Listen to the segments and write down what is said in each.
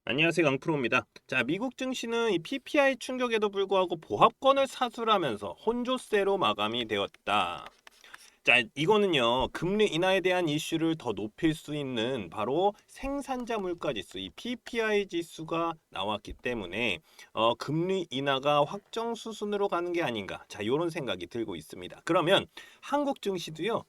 안녕하세요, 강프로입니다. 자, 미국 증시는 이 PPI 충격에도 불구하고 보합권을 사수하면서 혼조세로 마감이 되었다. 자, 이거는요, 금리 인하에 대한 이슈를 더 높일 수 있는 바로 생산자 물가 지수, 이 PPI 지수가 나왔기 때문에 금리 인하가 확정 수순으로 가는 게 아닌가. 자, 이런 생각이 들고 있습니다. 그러면 한국 증시도요,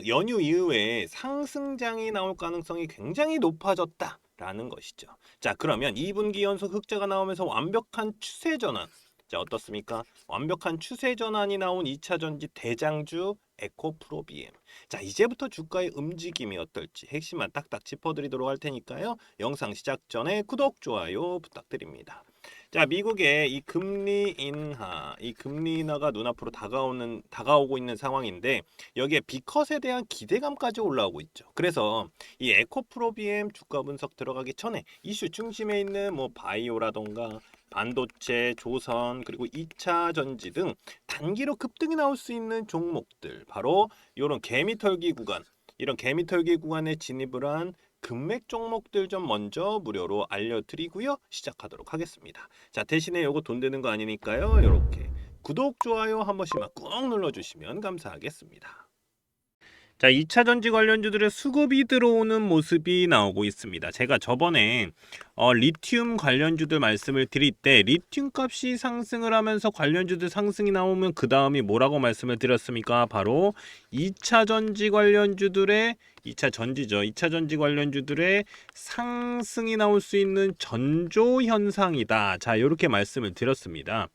연휴 이후에 상승장이 나올 가능성이 굉장히 높아졌다. 라는 것이죠. 자, 그러면 2분기 연속 흑자가 나오면서 완벽한 추세 전환. 자, 어떻습니까? 완벽한 추세 전환이 나온 2차 전지 대장주 에코프로비엠. 자, 이제부터 주가의 움직임이 어떨지 핵심만 딱딱 짚어드리도록 할 테니까요. 영상 시작 전에 구독, 좋아요 부탁드립니다. 자, 미국의 이 금리 인하가 눈앞으로 다가오고 있는 상황인데 여기에 비컷에 대한 기대감까지 올라오고 있죠. 그래서 이 에코프로비엠 주가 분석 들어가기 전에 이슈 중심에 있는 뭐 바이오라던가 반도체, 조선, 그리고 2차 전지 등 단기로 급등이 나올 수 있는 종목들, 바로 이런 개미털기 구간, 이런 개미털기 구간에 진입을 한 금맥 종목들 좀 먼저 무료로 알려드리고요. 시작하도록 하겠습니다. 자, 대신에 요거 돈 되는 거 아니니까요. 이렇게 구독, 좋아요 한 번씩만 꾹 눌러주시면 감사하겠습니다. 자, 2차 전지 관련주들의 수급이 들어오는 모습이 나오고 있습니다. 제가 저번에 리튬 관련주들 말씀을 드릴 때 리튬 값이 상승을 하면서 관련주들 상승이 나오면 그 다음이 뭐라고 말씀을 드렸습니까? 바로 2차 전지 관련주들의 2차 전지죠. 2차 전지 관련주들의 상승이 나올 수 있는 전조 현상이다. 자, 이렇게 말씀을 드렸습니다.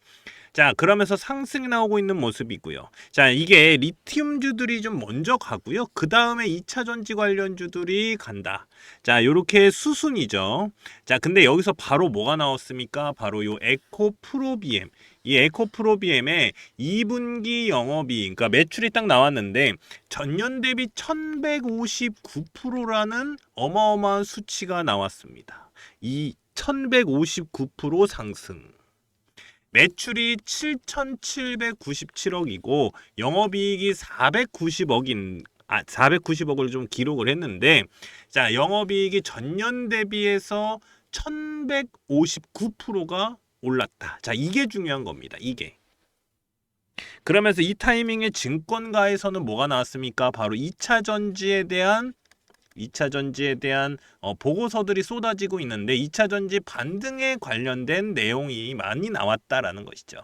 자, 그러면서 상승이 나오고 있는 모습이고요. 자, 이게 리튬주들이 좀 먼저 가고요. 그 다음에 2차 전지 관련주들이 간다. 자, 요렇게 수순이죠. 자, 근데 여기서 바로 뭐가 나왔습니까? 바로 요 에코프로비엠. 이 에코프로비엠의 2분기 영업이익, 그러니까 매출이 딱 나왔는데 전년 대비 1159%라는 어마어마한 수치가 나왔습니다. 이 1159% 상승. 매출이 7,797억이고 영업이익이 490억을 좀 기록을 했는데, 자, 영업이익이 전년 대비해서 1,159%가 올랐다. 자, 이게 중요한 겁니다. 이게. 그러면서 이 타이밍에 증권가에서는 뭐가 나왔습니까? 바로 2차 전지에 대한 보고서들이 쏟아지고 있는데 2차 전지 반등에 관련된 내용이 많이 나왔다라는 것이죠.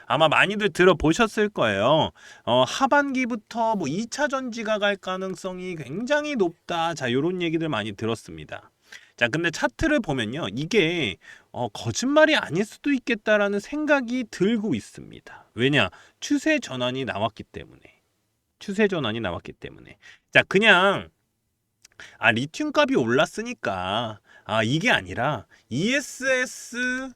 아마 많이들 들어보셨을 거예요. 하반기부터 뭐 2차 전지가 갈 가능성이 굉장히 높다. 자, 이런 얘기들 많이 들었습니다. 자, 근데 차트를 보면요, 이게 거짓말이 아닐 수도 있겠다라는 생각이 들고 있습니다. 왜냐? 추세 전환이 나왔기 때문에. 추세 전환이 나왔기 때문에. 자, 그냥 리튬 값이 올랐으니까 이게 아니라 ESS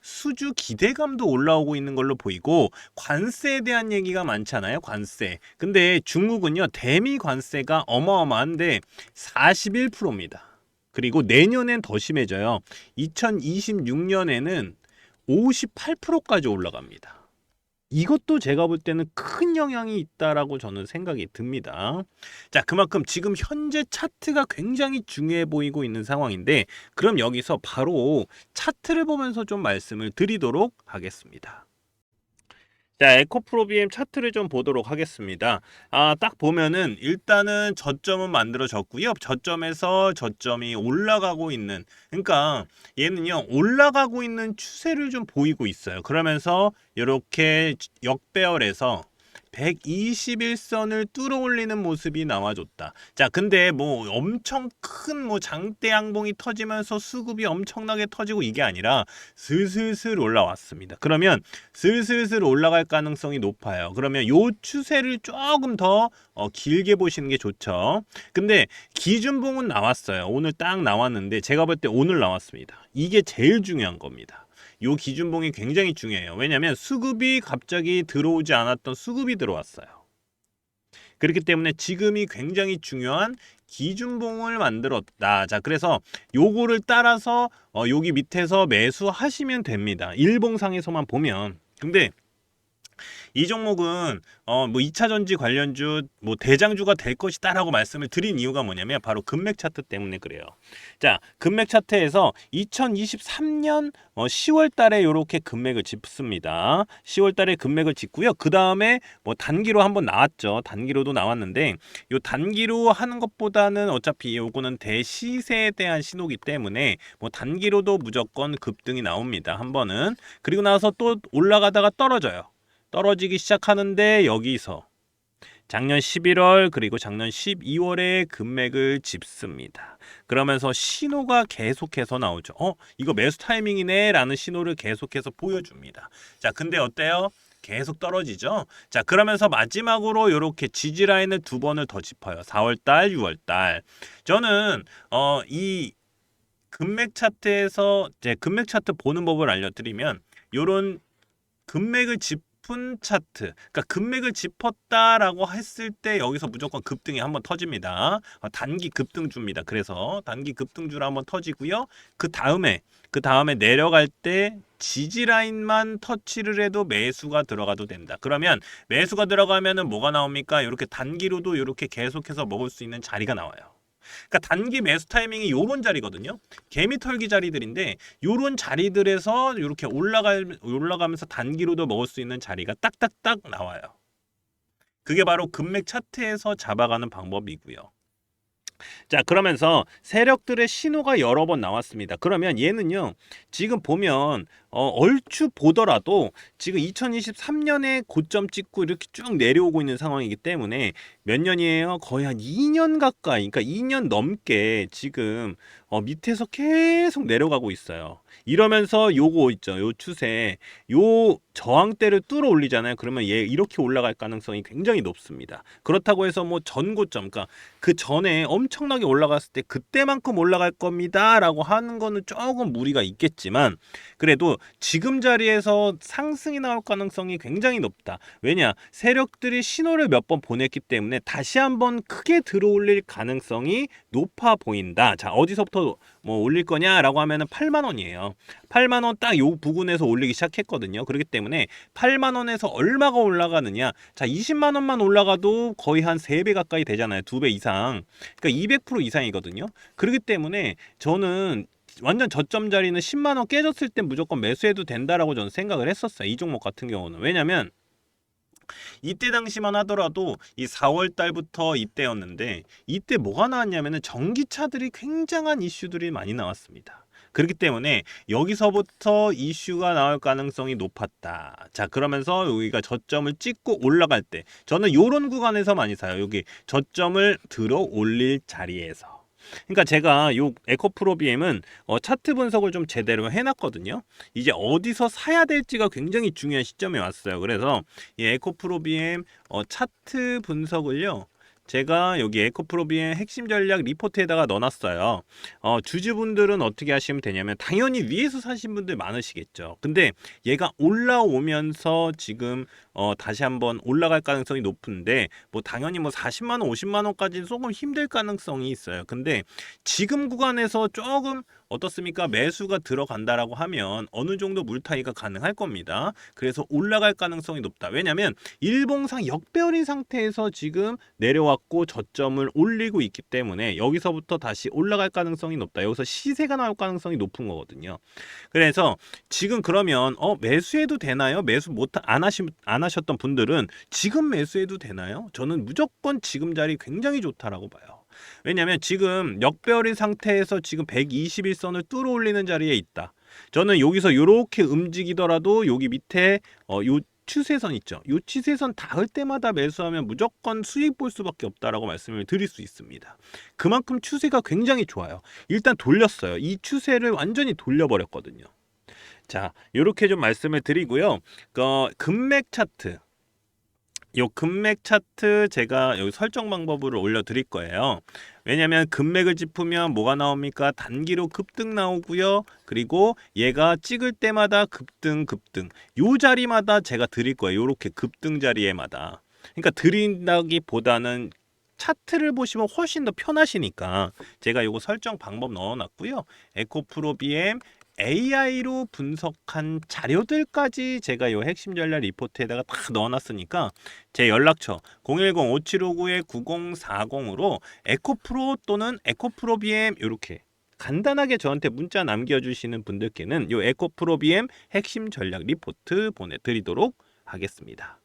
수주 기대감도 올라오고 있는 걸로 보이고, 관세에 대한 얘기가 많잖아요. 관세. 근데 중국은요, 대미 관세가 어마어마한데 41%입니다. 그리고 내년엔 더 심해져요. 2026년에는 58%까지 올라갑니다. 이것도 제가 볼 때는 큰 영향이 있다라고 저는 생각이 듭니다. 자, 그만큼 지금 현재 차트가 굉장히 중요해 보이고 있는 상황인데, 그럼 여기서 바로 차트를 보면서 좀 말씀을 드리도록 하겠습니다. 자, 에코프로비엠 차트를 좀 보도록 하겠습니다. 딱 보면은 일단은 저점은 만들어졌고요. 저점에서 저점이 올라가고 있는, 그러니까 얘는요, 올라가고 있는 추세를 좀 보이고 있어요. 그러면서 이렇게 역배열에서 121선을 뚫어 올리는 모습이 나와줬다. 자, 근데 뭐 엄청 큰 뭐 장대 양봉이 터지면서 수급이 엄청나게 터지고 이게 아니라 슬슬슬 올라왔습니다. 그러면 슬슬슬 올라갈 가능성이 높아요. 그러면 요 추세를 조금 더 길게 보시는 게 좋죠. 근데 기준봉은 나왔어요. 오늘 딱 나왔는데 제가 볼 때 오늘 나왔습니다. 이게 제일 중요한 겁니다. 요 기준봉이 굉장히 중요해요. 왜냐하면 수급이 갑자기 들어오지 않았던 수급이 들어왔어요. 그렇기 때문에 지금이 굉장히 중요한 기준봉을 만들었다. 자, 그래서 요거를 따라서 여기 밑에서 매수하시면 됩니다. 일봉상에서만 보면. 근데 이 종목은 뭐 2차 전지 관련주 뭐 대장주가 될 것이다라고 말씀을 드린 이유가 뭐냐면 바로 금맥 차트 때문에 그래요. 자, 금맥 차트에서 2023년 10월 달에 이렇게 금맥을 짚습니다. 10월 달에 금맥을 짚고요. 그다음에 뭐 단기로 한번 나왔죠. 단기로도 나왔는데 요 단기로 하는 것보다는 어차피 요거는 대시세에 대한 신호기 때문에 뭐 단기로도 무조건 급등이 나옵니다. 한 번은. 그리고 나서 또 올라가다가 떨어져요. 떨어지기 시작하는데 여기서 작년 11월 그리고 작년 12월에 금맥을 짚습니다. 그러면서 신호가 계속해서 나오죠. 이거 매수 타이밍이네 라는 신호를 계속해서 보여줍니다. 자, 근데 어때요? 계속 떨어지죠. 자, 그러면서 마지막으로 이렇게 지지 라인을 두 번을 더 짚어요. 4월달, 6월달. 저는 이 금맥 차트에서 제 금맥 차트 보는 법을 알려드리면 요런 금맥을 짚은 차트, 그러니까 금맥을 짚었다라고 했을 때 여기서 무조건 급등이 한번 터집니다. 단기 급등주입니다. 그래서 단기 급등주로 한번 터지고요. 그 다음에 내려갈 때 지지 라인만 터치를 해도 매수가 들어가도 된다. 그러면 매수가 들어가면은 뭐가 나옵니까? 이렇게 단기로도 이렇게 계속해서 먹을 수 있는 자리가 나와요. 그러니까 단기 매수 타이밍이 요런 자리거든요. 개미 털기 자리들인데 요런 자리들에서 이렇게 올라가면서 단기로도 먹을 수 있는 자리가 딱딱딱 나와요. 그게 바로 금맥 차트에서 잡아가는 방법이고요. 자, 그러면서 세력들의 신호가 여러 번 나왔습니다. 그러면 얘는요, 지금 보면 얼추 보더라도 지금 2023년에 고점 찍고 이렇게 쭉 내려오고 있는 상황이기 때문에 몇 년이에요? 거의 한 2년 가까이, 그러니까 2년 넘게 지금 밑에서 계속 내려가고 있어요. 이러면서 요거 있죠, 요 추세, 요 저항대를 뚫어 올리잖아요. 그러면 얘 이렇게 올라갈 가능성이 굉장히 높습니다. 그렇다고 해서 뭐 전고점, 그러니까 그 전에 엄청나게 올라갔을 때 그때만큼 올라갈 겁니다 라고 하는 거는 조금 무리가 있겠지만 그래도 지금 자리에서 상승이 나올 가능성이 굉장히 높다. 왜냐? 세력들이 신호를 몇 번 보냈기 때문에 다시 한번 크게 들어올릴 가능성이 높아 보인다. 자, 어디서부터 뭐 올릴 거냐라고 하면은 8만 원이에요. 8만 원 딱 요 부근에서 올리기 시작했거든요. 그렇기 때문에 8만 원에서 얼마가 올라가느냐? 자, 20만 원만 올라가도 거의 한 3배 가까이 되잖아요. 2배 이상. 그러니까 200% 이상이거든요. 그렇기 때문에 저는 완전 저점 자리는 10만 원 깨졌을 때 무조건 매수해도 된다라고 저는 생각을 했었어요. 이 종목 같은 경우는. 왜냐면 이때 당시만 하더라도 이 4월 달부터 이때였는데 이때 뭐가 나왔냐면은 전기차들이 굉장한 이슈들이 많이 나왔습니다. 그렇기 때문에 여기서부터 이슈가 나올 가능성이 높았다. 자, 그러면서 여기가 저점을 찍고 올라갈 때 저는 요런 구간에서 많이 사요. 여기 저점을 들어 올릴 자리에서. 그러니까 제가 요 에코프로비엠은 차트 분석을 좀 제대로 해놨거든요. 이제 어디서 사야 될지가 굉장히 중요한 시점에 왔어요. 그래서 이 에코프로비엠 차트 분석을요. 제가 여기 에코프로비엠 핵심 전략 리포트에다가 넣어놨어요. 주주분들은 어떻게 하시면 되냐면 당연히 위에서 사신 분들 많으시겠죠. 근데 얘가 올라오면서 지금 다시 한번 올라갈 가능성이 높은데 뭐 당연히 뭐 40만 원, 50만 원까지는 조금 힘들 가능성이 있어요. 근데 지금 구간에서 조금 어떻습니까? 매수가 들어간다라고 하면 어느 정도 물타기가 가능할 겁니다. 그래서 올라갈 가능성이 높다. 왜냐면 일봉상 역배열인 상태에서 지금 내려왔고 저점을 올리고 있기 때문에 여기서부터 다시 올라갈 가능성이 높다. 여기서 시세가 나올 가능성이 높은 거거든요. 그래서 지금 그러면 매수해도 되나요? 매수 안 하셨던 분들은 지금 매수해도 되나요? 저는 무조건 지금 자리 굉장히 좋다라고 봐요. 왜냐면 지금 역배열인 상태에서 지금 121선을 뚫어 올리는 자리에 있다. 저는 여기서 이렇게 움직이더라도 여기 밑에 요 추세선 있죠. 요 추세선 닿을 때마다 매수하면 무조건 수익 볼 수밖에 없다라고 말씀을 드릴 수 있습니다. 그만큼 추세가 굉장히 좋아요. 일단 돌렸어요. 이 추세를 완전히 돌려버렸거든요. 자, 이렇게 좀 말씀을 드리고요. 금맥 차트. 요 금맥 차트 제가 여기 설정 방법으로 올려드릴 거예요. 왜냐면 금맥을 짚으면 뭐가 나옵니까? 단기로 급등 나오고요. 그리고 얘가 찍을 때마다 급등. 요 자리마다 제가 드릴 거예요. 요렇게 급등 자리에마다. 그러니까 드린다기보다는 차트를 보시면 훨씬 더 편하시니까 제가 요거 설정 방법 넣어놨고요. 에코프로 BM AI로 분석한 자료들까지 제가 요 핵심 전략 리포트에다가 다 넣어놨으니까 제 연락처 010-5759-9040으로 에코프로 또는 에코프로 BM 이렇게 간단하게 저한테 문자 남겨주시는 분들께는 요 에코프로 BM 핵심 전략 리포트 보내드리도록 하겠습니다.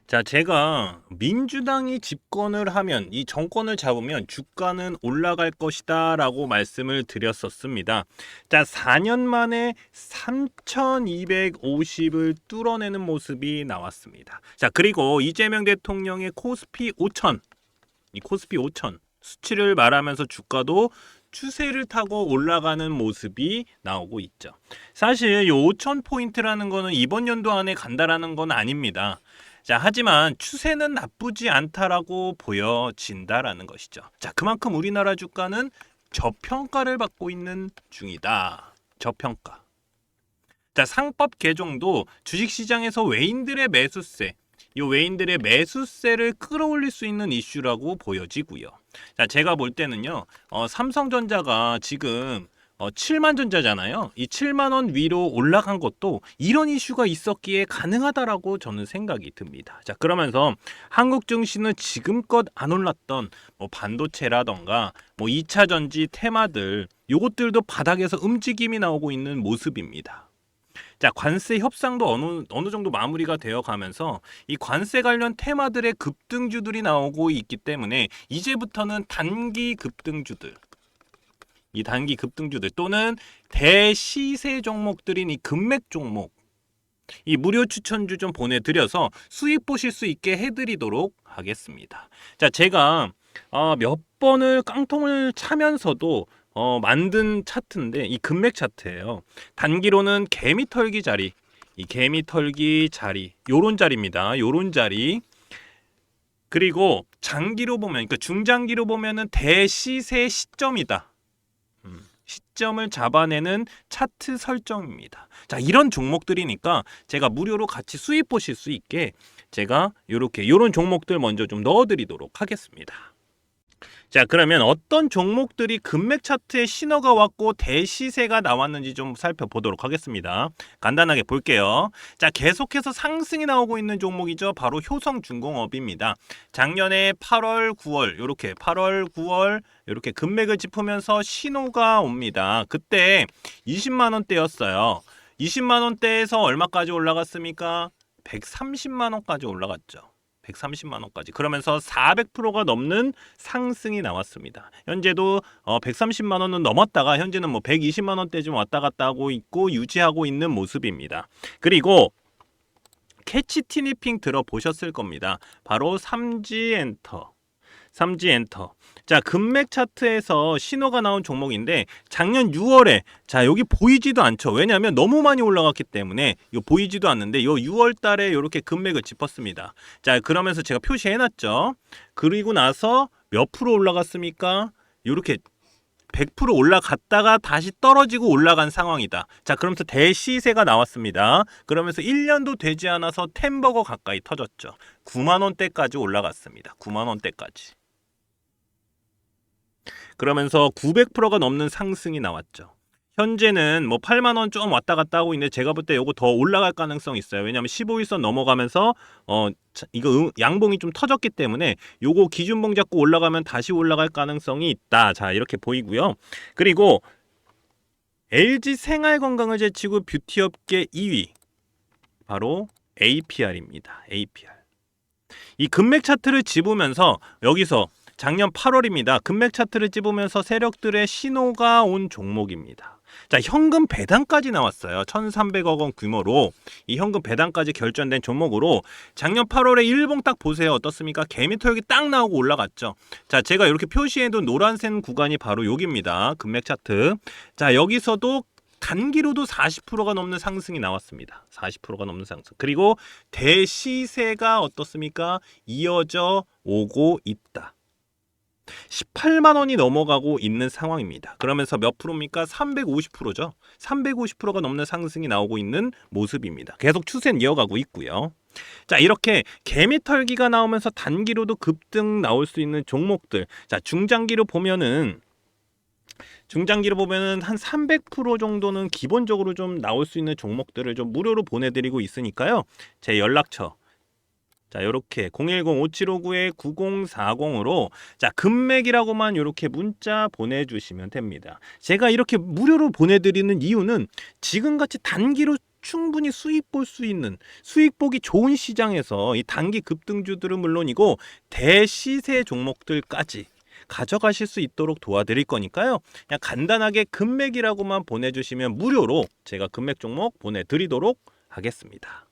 자, 제가 민주당이 집권을 하면 이 정권을 잡으면 주가는 올라갈 것이다 라고 말씀을 드렸었습니다. 자, 4년 만에 3250을 뚫어내는 모습이 나왔습니다. 자, 그리고 이재명 대통령의 코스피 5000, 이 코스피 5000 수치를 말하면서 주가도 추세를 타고 올라가는 모습이 나오고 있죠. 사실 이 5000포인트라는 거는 이번 연도 안에 간다라는 건 아닙니다. 자, 하지만 추세는 나쁘지 않다라고 보여진다라는 것이죠. 자, 그만큼 우리나라 주가는 저평가를 받고 있는 중이다. 저평가. 자, 상법 개정도 주식시장에서 외인들의 매수세, 이 외인들의 매수세를 끌어올릴 수 있는 이슈라고 보여지고요. 자, 제가 볼 때는요, 삼성전자가 지금 7만 전자잖아요. 이 7만 원 위로 올라간 것도 이런 이슈가 있었기에 가능하다라고 저는 생각이 듭니다. 자, 그러면서 한국 증시는 지금껏 안 올랐던 반도체라던가 2차 전지 테마들 요것들도 바닥에서 움직임이 나오고 있는 모습입니다. 자, 관세 협상도 어느 정도 마무리가 되어 가면서 이 관세 관련 테마들의 급등주들이 나오고 있기 때문에 이제부터는 단기 급등주들, 이 단기 급등주들 또는 대시세 종목들인 이 금맥 종목, 이 무료 추천주 좀 보내드려서 수익 보실 수 있게 해드리도록 하겠습니다. 자, 제가 몇 번을 깡통을 차면서도 만든 차트인데 이 금맥 차트예요. 단기로는 개미털기 자리, 이 개미털기 자리, 요런 자리입니다. 요런 자리. 그리고 장기로 보면, 그러니까 중장기로 보면은 대시세 시점이다. 시점을 잡아내는 차트 설정입니다. 자, 이런 종목들이니까 제가 무료로 같이 수익 보실 수 있게 제가 요런 종목들 먼저 좀 넣어드리도록 하겠습니다. 자, 그러면 어떤 종목들이 금맥 차트에 신호가 왔고 대시세가 나왔는지 좀 살펴보도록 하겠습니다. 간단하게 볼게요. 자, 계속해서 상승이 나오고 있는 종목이죠. 바로 효성중공업입니다. 작년에 8월, 9월 이렇게 8월, 9월 이렇게 금맥을 짚으면서 신호가 옵니다. 그때 20만 원대였어요. 20만 원대에서 얼마까지 올라갔습니까? 130만 원까지 올라갔죠. 130만 원까지. 그러면서 400%가 넘는 상승이 나왔습니다. 현재도 130만 원은 넘었다가 현재는 120만 원대쯤 왔다 갔다 하고 있고 유지하고 있는 모습입니다. 그리고 캐치 티니핑 들어보셨을 겁니다. 바로 삼지엔터. 자, 금맥 차트에서 신호가 나온 종목인데 작년 6월에 자, 여기 보이지도 않죠. 왜냐하면 너무 많이 올라갔기 때문에 요 보이지도 않는데 요 6월 달에 이렇게 금맥을 짚었습니다. 자, 그러면서 제가 표시해놨죠. 그리고 나서 몇 프로 올라갔습니까? 이렇게 100% 올라갔다가 다시 떨어지고 올라간 상황이다. 자, 그러면서 대시세가 나왔습니다. 그러면서 1년도 되지 않아서 템버거 가까이 터졌죠. 9만 원대까지 올라갔습니다. 9만 원대까지. 그러면서 900%가 넘는 상승이 나왔죠. 현재는 8만 원 좀 왔다 갔다 하고 있는데 제가 볼 때 이거 더 올라갈 가능성이 있어요. 왜냐하면 15일선 넘어가면서 이거 양봉이 좀 터졌기 때문에 요거 기준봉 잡고 올라가면 다시 올라갈 가능성이 있다. 자, 이렇게 보이고요. 그리고 LG 생활건강을 제치고 뷰티업계 2위 바로 APR입니다. APR. 이 금맥 차트를 집으면서 여기서 작년 8월입니다. 금맥 차트를 집으면서 세력들의 신호가 온 종목입니다. 자, 현금 배당까지 나왔어요. 1,300억 원 규모로 이 현금 배당까지 결정된 종목으로 작년 8월에 일봉 딱 보세요. 어떻습니까? 개미털기 딱 나오고 올라갔죠. 자, 제가 이렇게 표시해둔 노란색 구간이 바로 여기입니다. 금맥 차트. 자, 여기서도 단기로도 40%가 넘는 상승이 나왔습니다. 40%가 넘는 상승. 그리고 대시세가 어떻습니까? 이어져 오고 있다. 18만 원이 넘어가고 있는 상황입니다. 그러면서 몇 프로입니까? 350%죠. 350%가 넘는 상승이 나오고 있는 모습입니다. 계속 추세는 이어가고 있고요. 자, 이렇게 개미털기가 나오면서 단기로도 급등 나올 수 있는 종목들. 자, 중장기로 보면은 중장기로 보면은 한 300% 정도는 기본적으로 좀 나올 수 있는 종목들을 좀 무료로 보내드리고 있으니까요. 제 연락처 자, 요렇게 010-5759-9040으로 자, 금맥이라고만 요렇게 문자 보내주시면 됩니다. 제가 이렇게 무료로 보내드리는 이유는 지금같이 단기로 충분히 수익 볼 수 있는 수익 보기 좋은 시장에서 이 단기 급등주들은 물론이고 대시세 종목들까지 가져가실 수 있도록 도와드릴 거니까요. 그냥 간단하게 금맥이라고만 보내주시면 무료로 제가 금맥 종목 보내드리도록 하겠습니다.